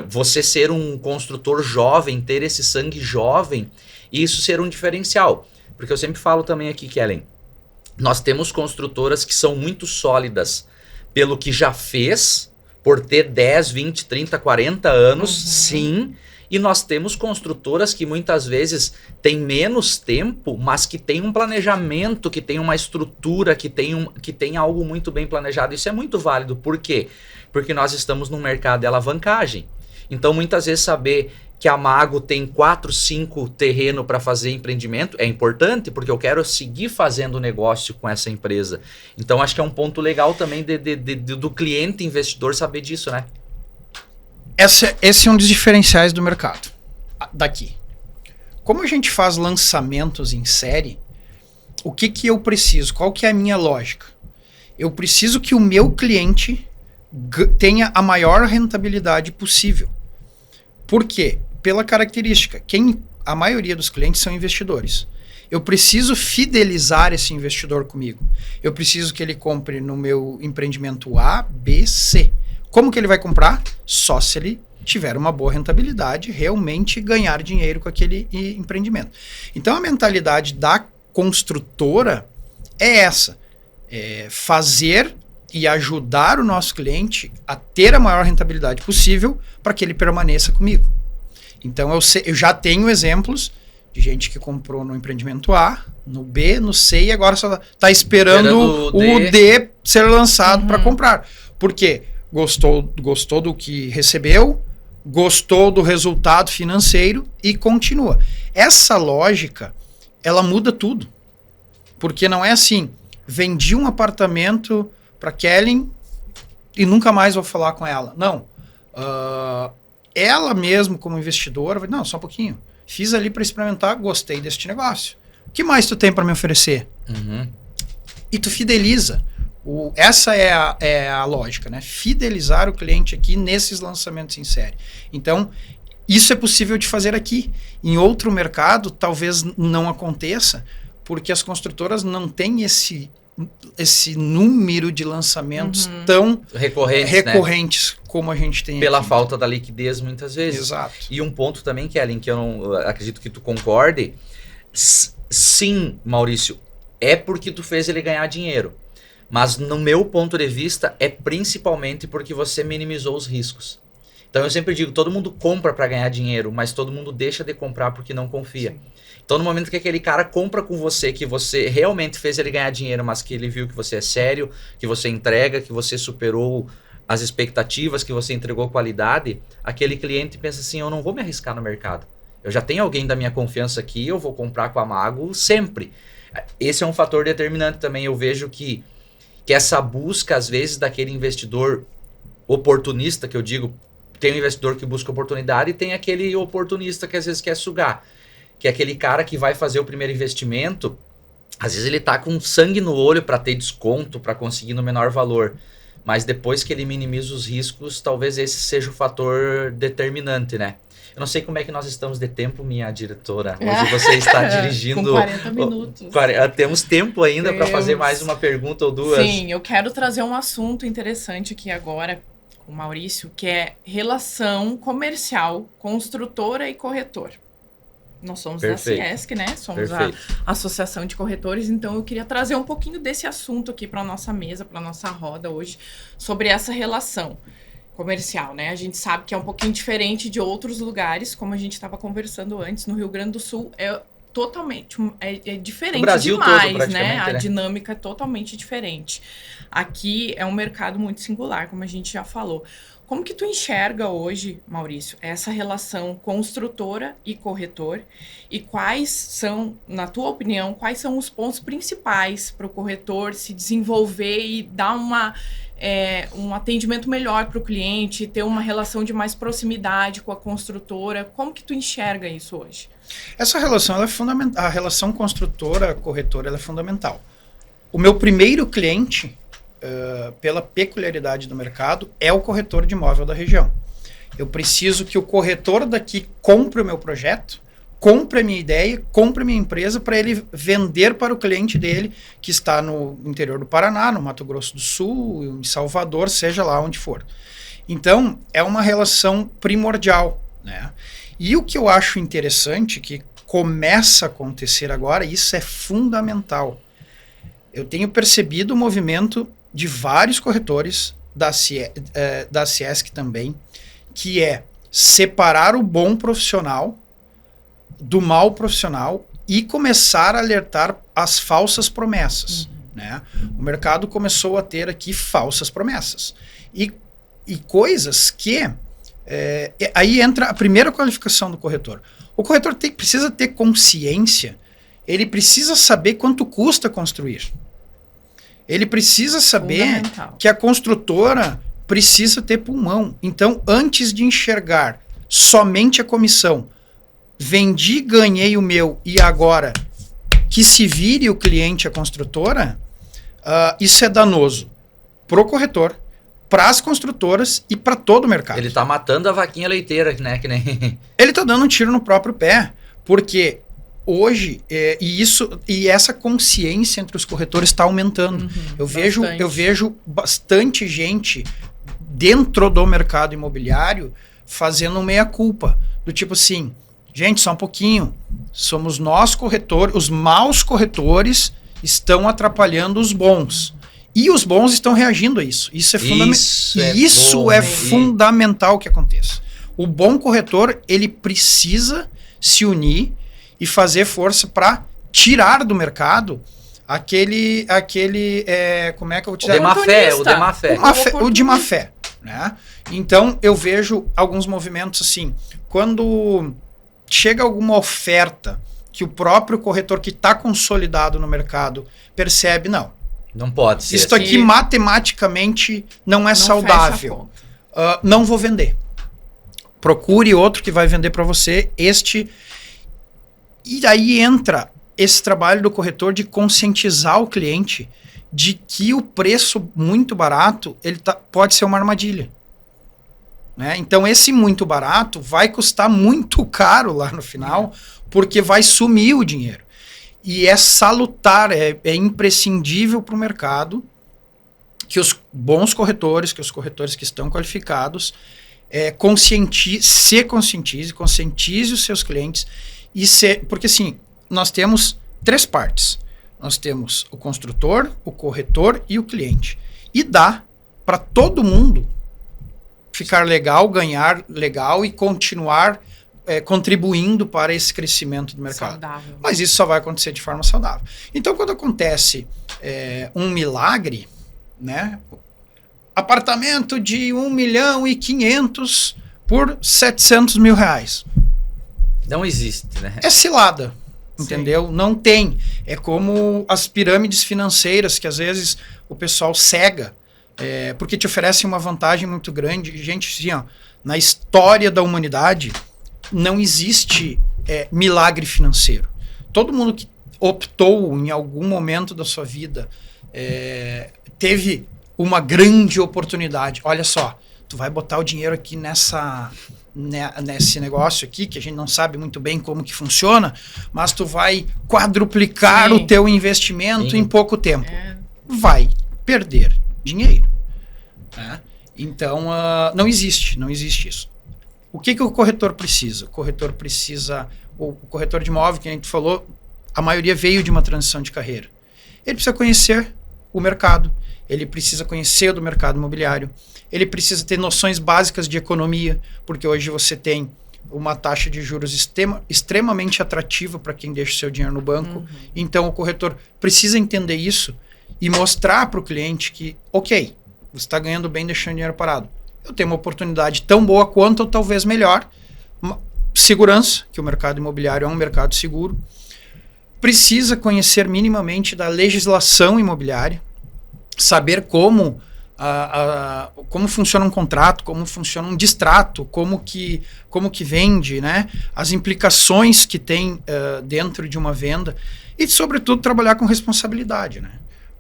você ser um construtor jovem, ter esse sangue jovem, e isso ser um diferencial. Porque eu sempre falo também aqui, Kellen, nós temos construtoras que são muito sólidas pelo que já fez, por ter 10, 20, 30, 40 anos, sim. E nós temos construtoras que muitas vezes têm menos tempo, mas que têm um planejamento, que têm uma estrutura, que têm algo muito bem planejado. Isso é muito válido. Por quê? Porque nós estamos num mercado de alavancagem. Então, muitas vezes, saber que a Mago tem 4, 5 terrenos para fazer empreendimento é importante, porque eu quero seguir fazendo negócio com essa empresa. Então, acho que é um ponto legal também do cliente investidor saber disso, né? Esse é um dos diferenciais do mercado daqui. Como a gente faz lançamentos em série, o que eu preciso? Qual que é a minha lógica? Eu preciso que o meu cliente tenha a maior rentabilidade possível. Por quê? Pela característica. A maioria dos clientes são investidores. Eu preciso fidelizar esse investidor comigo. Eu preciso que ele compre no meu empreendimento A, B, C. Como que ele vai comprar? Só se ele tiver uma boa rentabilidade, realmente ganhar dinheiro com aquele empreendimento. Então a mentalidade da construtora é essa. Fazer e ajudar o nosso cliente a ter a maior rentabilidade possível para que ele permaneça comigo. Então eu já tenho exemplos de gente que comprou no empreendimento A, no B, no C e agora só está esperando o D ser lançado para comprar. Por quê? Gostou do que recebeu, gostou do resultado financeiro e continua. Essa lógica ela muda tudo. Porque não é assim, vendi um apartamento para Kellen e nunca mais vou falar com ela. Não. Ela mesmo, como investidora, não, só um pouquinho. Fiz ali para experimentar, gostei deste negócio. O que mais tu tem para me oferecer? E tu fideliza. Essa é a lógica, né? Fidelizar o cliente aqui nesses lançamentos em série. Então, isso é possível de fazer aqui. Em outro mercado, talvez não aconteça, porque as construtoras não têm esse número de lançamentos tão recorrentes, né? Como a gente tem pela aqui. Falta da liquidez, muitas vezes. Exato. E um ponto também, Kellen, que eu não acredito que tu concorde, sim, Maurício, é porque tu fez ele ganhar dinheiro. Mas no meu ponto de vista, é principalmente porque você minimizou os riscos. Então eu sempre digo, todo mundo compra para ganhar dinheiro, mas todo mundo deixa de comprar porque não confia. Sim. Então no momento que aquele cara compra com você, que você realmente fez ele ganhar dinheiro, mas que ele viu que você é sério, que você entrega, que você superou as expectativas, que você entregou qualidade, aquele cliente pensa assim, eu não vou me arriscar no mercado. Eu já tenho alguém da minha confiança aqui, eu vou comprar com a Mago sempre. Esse é um fator determinante também. Eu vejo que essa busca, às vezes, daquele investidor oportunista, que eu digo, tem um investidor que busca oportunidade e tem aquele oportunista que às vezes quer sugar. Que é aquele cara que vai fazer o primeiro investimento, às vezes ele tá com sangue no olho para ter desconto, para conseguir no menor valor. Mas depois que ele minimiza os riscos, talvez esse seja o fator determinante, né? Eu não sei como é que nós estamos de tempo, minha diretora. Hoje você está dirigindo... Com 40 minutos. Temos tempo ainda para fazer mais uma pergunta ou duas. Sim, eu quero trazer um assunto interessante aqui agora com o Maurício, que é relação comercial, construtora e corretor. Nós somos Perfeito. da CIESC, né? Somos Perfeito. a Associação de Corretores, então eu queria trazer um pouquinho desse assunto aqui para a nossa mesa, para a nossa roda hoje, sobre essa relação comercial, né? A gente sabe que é um pouquinho diferente de outros lugares, como a gente estava conversando antes, no Rio Grande do Sul é totalmente, é diferente demais, todo, né? A dinâmica é totalmente diferente. Aqui é um mercado muito singular, como a gente já falou. Como que tu enxerga hoje, Maurício, essa relação construtora e corretor? E quais são, na tua opinião, quais são os pontos principais para o corretor se desenvolver e dar um atendimento melhor para o cliente, ter uma relação de mais proximidade com a construtora? Como que tu enxerga isso hoje? Essa relação ela é fundamental. A relação construtora-corretora ela é fundamental. O meu primeiro cliente, pela peculiaridade do mercado, é o corretor de imóvel da região. Eu preciso que o corretor daqui compre o meu projeto, compre a minha ideia, compre a minha empresa para ele vender para o cliente dele que está no interior do Paraná, no Mato Grosso do Sul, em Salvador, seja lá onde for. Então, é uma relação primordial, né? E o que eu acho interessante, que começa a acontecer agora, isso é fundamental. Eu tenho percebido o movimento de vários corretores, da CIESC também, que é separar o bom profissional do mau profissional e começar a alertar as falsas promessas. Né? O mercado começou a ter aqui falsas promessas. E coisas que... aí entra a primeira qualificação do corretor. O corretor precisa ter consciência, ele precisa saber quanto custa construir. Ele precisa saber que a construtora precisa ter pulmão. Então, antes de enxergar somente a comissão, vendi, ganhei o meu e agora que se vire o cliente, a construtora, isso é danoso pro corretor, para as construtoras e para todo o mercado. Ele está matando a vaquinha leiteira, né? Que nem... Ele está dando um tiro no próprio pé, porque hoje, e essa consciência entre os corretores está aumentando. Eu vejo bastante gente dentro do mercado imobiliário fazendo meia-culpa, do tipo assim, gente, só um pouquinho, somos nós corretores, os maus corretores estão atrapalhando os bons. E os bons estão reagindo a isso. Isso é fundamental que aconteça. O bom corretor, ele precisa se unir e fazer força para tirar do mercado aquele como é que eu vou te dizer? O de má fé. Né? Então, eu vejo alguns movimentos assim, quando chega alguma oferta que o próprio corretor que está consolidado no mercado percebe, não pode ser. Isso aqui matematicamente não é saudável. Não vou vender. Procure outro que vai vender para você. E aí entra esse trabalho do corretor de conscientizar o cliente de que o preço muito barato pode ser uma armadilha. Né? Então, esse muito barato vai custar muito caro lá no final, porque vai sumir o dinheiro. E é salutar, é imprescindível para o mercado que os bons corretores, que os corretores que estão qualificados, conscientize os seus clientes. Porque assim, nós temos 3 partes. Nós temos o construtor, o corretor e o cliente. E dá para todo mundo ficar legal, ganhar legal e continuar contribuindo para esse crescimento do mercado. Saudável. Mas isso só vai acontecer de forma saudável. Então, quando acontece um milagre, né? Apartamento de 1.500.000 por 700 mil reais. Não existe, né? É cilada. Entendeu? Sim. Não tem. É como as pirâmides financeiras que às vezes o pessoal cega, porque te oferecem uma vantagem muito grande. Gente, assim, ó, na história da humanidade não existe milagre financeiro. Todo mundo que optou em algum momento da sua vida teve uma grande oportunidade. Olha só, tu vai botar o dinheiro aqui nesse negócio aqui, que a gente não sabe muito bem como que funciona, mas tu vai quadruplicar o teu investimento em pouco tempo. Vai perder dinheiro. Né? Então, não existe isso. O que o corretor precisa? O corretor de imóvel, que a gente falou, a maioria veio de uma transição de carreira. Ele precisa conhecer o mercado, ele precisa conhecer do mercado imobiliário, ele precisa ter noções básicas de economia, porque hoje você tem uma taxa de juros extremamente atrativa para quem deixa o seu dinheiro no banco. Então, o corretor precisa entender isso e mostrar para o cliente que, ok, você está ganhando bem deixando dinheiro parado. Eu tenho uma oportunidade tão boa quanto ou talvez melhor. Segurança, que o mercado imobiliário é um mercado seguro. Precisa conhecer minimamente da legislação imobiliária, saber como funciona um contrato, como funciona um distrato, como que vende, né? As implicações que tem dentro de uma venda e, sobretudo, trabalhar com responsabilidade. Né?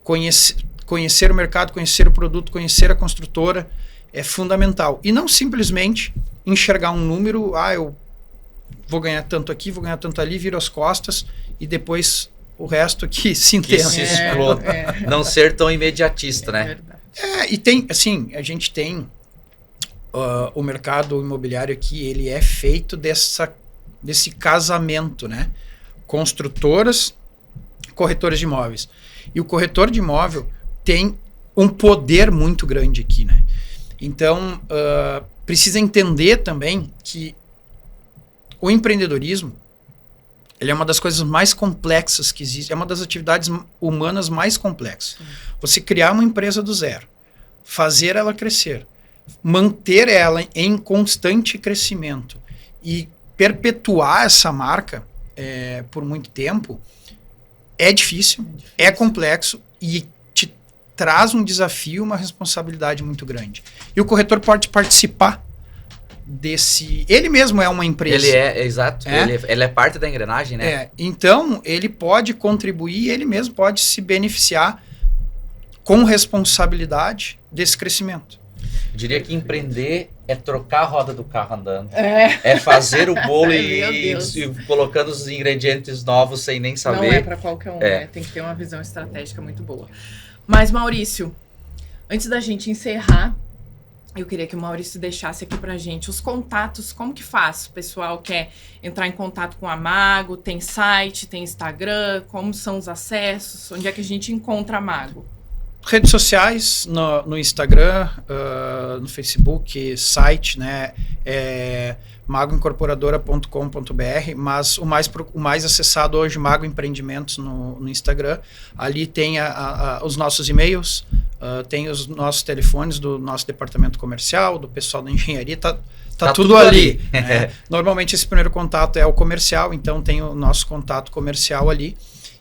Conhecer o mercado, conhecer o produto, conhecer a construtora é fundamental. E não simplesmente enxergar um número, eu vou ganhar tanto aqui, vou ganhar tanto ali, viro as costas e depois o resto aqui se entenda. Que se exploda. Não ser tão imediatista, né? Verdade. E tem, assim, a gente tem o mercado imobiliário aqui, ele é feito desse casamento, né? Construtoras, corretores de imóveis. E o corretor de imóvel tem um poder muito grande aqui, né? Então, precisa entender também que o empreendedorismo, ele é uma das coisas mais complexas que existe, é uma das atividades humanas mais complexas. Você criar uma empresa do zero, fazer ela crescer, manter ela em constante crescimento e perpetuar essa marca por muito tempo, é difícil, é complexo e te traz um desafio, uma responsabilidade muito grande. E o corretor pode participar desse... Ele mesmo é uma empresa. Exato. Ele é parte da engrenagem, né? Então, ele pode contribuir, ele mesmo pode se beneficiar com responsabilidade desse crescimento. Eu diria que empreender é trocar a roda do carro andando. É fazer o bolo e colocando os ingredientes novos sem nem saber. Não é para qualquer um, né? Tem que ter uma visão estratégica muito boa. Mas, Maurício, antes da gente encerrar, eu queria que o Maurício deixasse aqui pra gente os contatos, como que faz? O pessoal quer entrar em contato com a Mago, tem site, tem Instagram, como são os acessos, onde é que a gente encontra a Mago? Redes sociais, no Instagram, no Facebook, site, né? magoincorporadora.com.br, mas o mais acessado hoje, Mago Empreendimentos no Instagram. Ali tem os nossos e-mails, tem os nossos telefones do nosso departamento comercial, do pessoal da engenharia, tá tudo ali. Né? Normalmente esse primeiro contato é o comercial, então tem o nosso contato comercial ali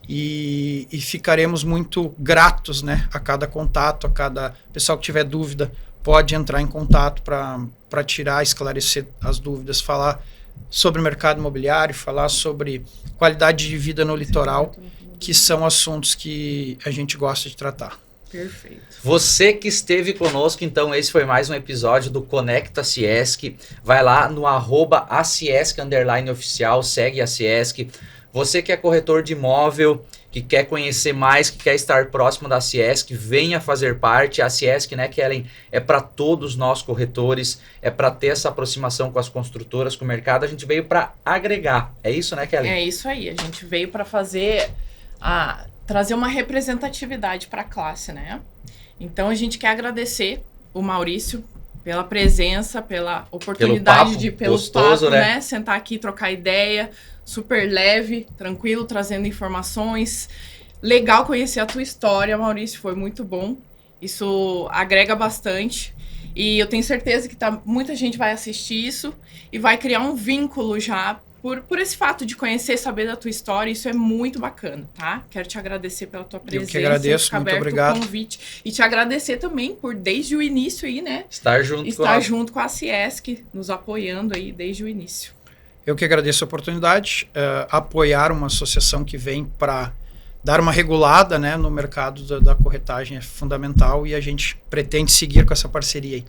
e ficaremos muito gratos, né, a cada contato, a cada pessoal que tiver dúvida pode entrar em contato para tirar, esclarecer as dúvidas, falar sobre o mercado imobiliário, falar sobre qualidade de vida no litoral, que são assuntos que a gente gosta de tratar. Perfeito. Você que esteve conosco, então esse foi mais um episódio do Conecta Ciesc. Vai lá no @aciesc_oficial, segue a Ciesc. Você que é corretor de imóvel, que quer conhecer mais, que quer estar próximo da Ciesc, venha fazer parte. A Ciesc, né, Kellen, é para todos nós corretores, é para ter essa aproximação com as construtoras, com o mercado. A gente veio para agregar. É isso, né, Kellen? É isso aí. A gente veio para trazer uma representatividade para a classe, né? Então a gente quer agradecer o Maurício pela presença, pela oportunidade pelo gostoso, papo, né? Sentar aqui, trocar ideia, super leve, tranquilo, trazendo informações. Legal conhecer a tua história, Maurício, foi muito bom. Isso agrega bastante. E eu tenho certeza que muita gente vai assistir isso e vai criar um vínculo já por esse fato de conhecer, saber da tua história. Isso é muito bacana, tá? Quero te agradecer pela tua presença. Eu que agradeço, muito obrigado. O convite. E te agradecer também por, desde o início aí, né? Estar junto com a Ciesc, nos apoiando aí desde o início. Eu que agradeço a oportunidade, apoiar uma associação que vem para dar uma regulada, né, no mercado da corretagem é fundamental e a gente pretende seguir com essa parceria aí.